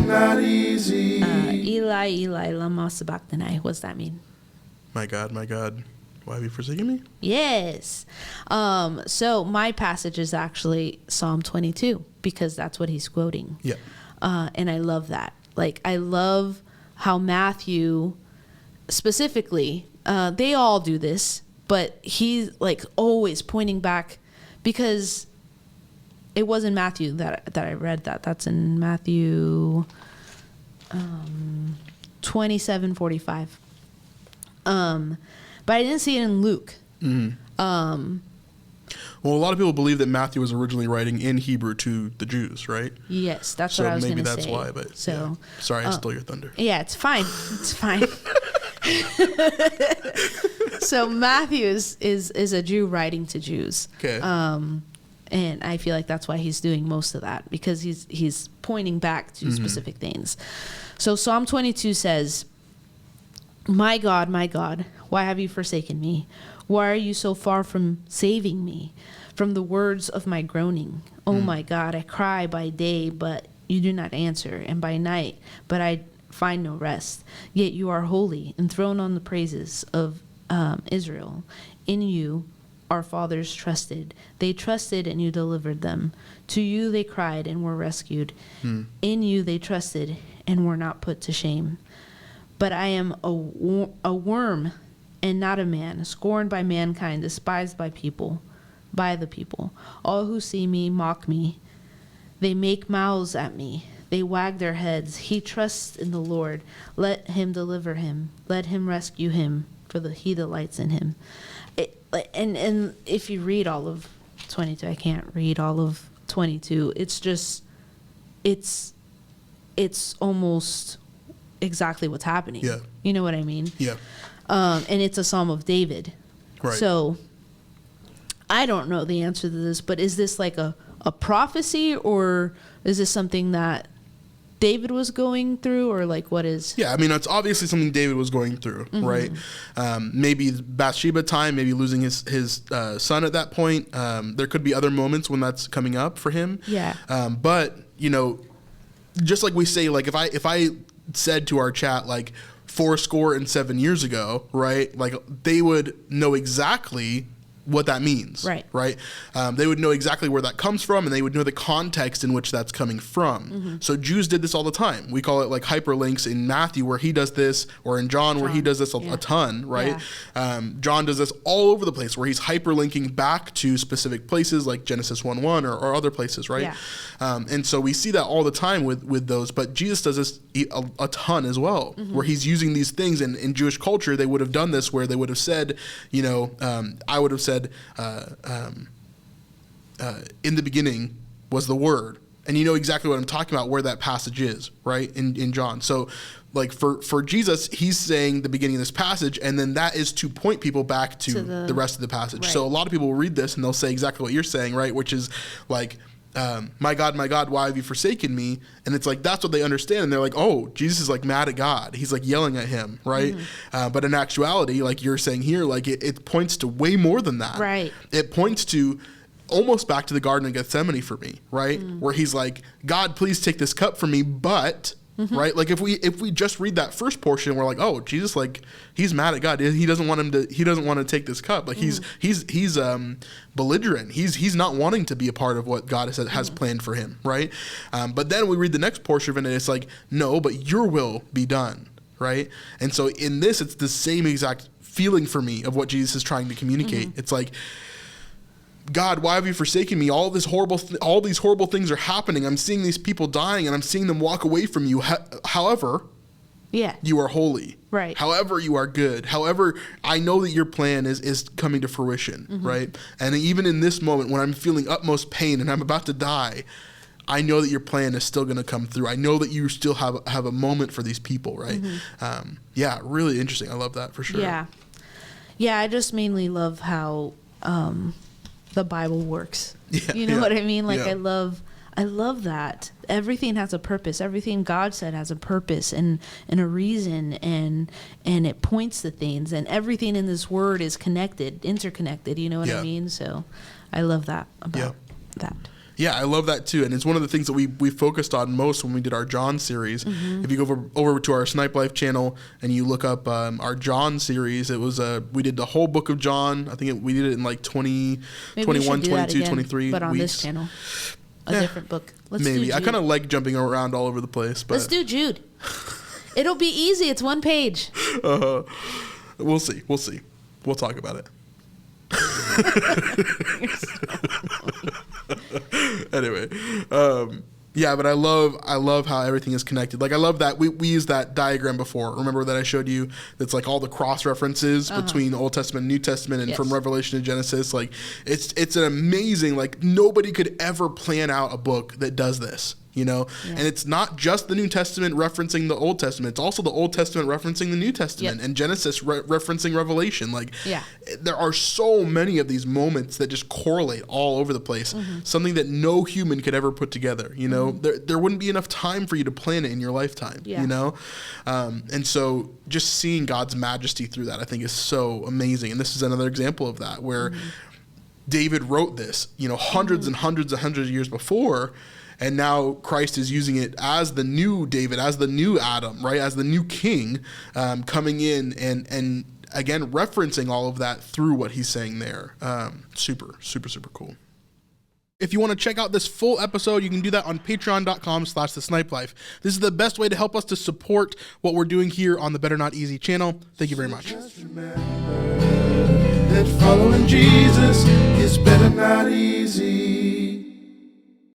not easy. Eli, Eli, lama sabachthani. What's that mean? My God, why have you forsaken me? Yes. So my passage is actually Psalm 22 because that's what he's quoting. Yeah. And I love that. Like, I love how Matthew specifically, they all do this, but he's like always pointing back because it wasn't Matthew that I read that. That's in Matthew 27:45. But I didn't see it in Luke. Mm-hmm. Well, a lot of people believe that Matthew was originally writing in Hebrew to the Jews, right? Yes, that's what I was going to say. So maybe that's why, but so, yeah. Sorry, I stole your thunder. Yeah, it's fine. It's fine. So Matthew is a Jew writing to Jews. Okay. And I feel like that's why he's doing most of that, because he's pointing back to specific things. So Psalm 22 says, my God, why have you forsaken me? Why are you so far from saving me from the words of my groaning? Oh my God, I cry by day, but you do not answer, and by night, but I find no rest. Yet you are holy, enthroned on the praises of Israel. In you our fathers trusted. They trusted and you delivered them. To you they cried and were rescued. In you they trusted and were not put to shame. But I am a worm and not a man, scorned by mankind, despised by the people. All who see me mock me. They make mouths at me. They wag their heads. He trusts in the Lord. Let him deliver him. Let him rescue him, for he delights in him. And if you read all of 22, I can't read all of 22. It's just, it's almost exactly what's happening. Yeah. You know what I mean? Yeah. And it's a Psalm of David. Right. So I don't know the answer to this, but is this like a prophecy, or is this something that David was going through, or like what is? Yeah, I mean, it's obviously something David was going through, right? Maybe Bathsheba time, maybe losing his son at that point. There could be other moments when that's coming up for him. Yeah. But, you know, just like we say, like if I said to our chat, like 77 years ago, right? Like they would know exactly what that means, right? They would know exactly where that comes from, and they would know the context in which that's coming from. So Jews did this all the time. We call it like hyperlinks in Matthew, where he does this, or in John where he does this a ton, right? Yeah. John does this all over the place, where he's hyperlinking back to specific places like Genesis 1:1 or other places, right? Yeah. And so we see that all the time with those, but Jesus does this a ton as well, where he's using these things. And in Jewish culture, they would have done this where they would have said, you know, I would have said, in the beginning was the Word, and you know exactly what I'm talking about, where that passage is, right, in John. So like for Jesus, he's saying the beginning of this passage, and then that is to point people back to the rest of the passage. Right. So a lot of people will read this and they'll say exactly what you're saying, right, which is like, my God, why have you forsaken me? And it's like, that's what they understand. And they're like, oh, Jesus is like mad at God. He's like yelling at him, right? But in actuality, like you're saying here, like it points to way more than that. Right. It points to almost back to the Garden of Gethsemane for me, right? Where he's like, God, please take this cup from me, but... right? Like if we just read that first portion, we're like, oh, Jesus, like he's mad at God. He doesn't want to take this cup. Like he's belligerent. He's not wanting to be a part of what God has planned for him, right? But then we read the next portion of it, and it's like, no, but your will be done, right? And so in this, it's the same exact feeling for me of what Jesus is trying to communicate. It's like, God, why have you forsaken me? All these horrible things are happening. I'm seeing these people dying, and I'm seeing them walk away from you. However, you are holy. Right. However, you are good. However, I know that your plan is coming to fruition, right? And even in this moment when I'm feeling utmost pain and I'm about to die, I know that your plan is still going to come through. I know that you still have a moment for these people, right? Yeah, really interesting. I love that for sure. Yeah. Yeah, I just mainly love how... the Bible works. You know what I mean? Like I love that. Everything has a purpose. Everything God said has a purpose and a reason, and it points to things, and everything in this word is interconnected, you know what I mean? So I love that about that. Yeah, I love that too, and it's one of the things that we focused on most when we did our John series. If you go over to our Snipe Life channel and you look up our John series, it was we did the whole book of John. I think we did it in like 20, 21, 22, again, 23 but on weeks. this channel, a different book. Let's Maybe. do Jude. I kind of like jumping around all over the place, but let's do Jude. It'll be easy. It's one page. We'll see. We'll talk about it. Anyway, yeah, but I love how everything is connected. Like I love that we used that diagram before. Remember that I showed you? That's like all the cross references between Old Testament and New Testament, and from Revelation to Genesis. Like it's an amazing. Like nobody could ever plan out a book that does this. You know, and it's not just the New Testament referencing the Old Testament. It's also the Old Testament referencing the New Testament, and Genesis referencing Revelation. Like, there are so many of these moments that just correlate all over the place. Something that no human could ever put together. You know, there wouldn't be enough time for you to plan it in your lifetime. You know, and so just seeing God's majesty through that, I think, is so amazing. And this is another example of that, where David wrote this, you know, hundreds and hundreds and hundreds of years before. And now Christ is using it as the new David, as the new Adam, right? As the new king coming in and again, referencing all of that through what he's saying there. Super, super, super cool. If you want to check out this full episode, you can do that on patreon.com/thesnipelife. This is the best way to help us to support what we're doing here on the Better Not Easy channel. Thank you very much. Just remember that following Jesus is better not easy.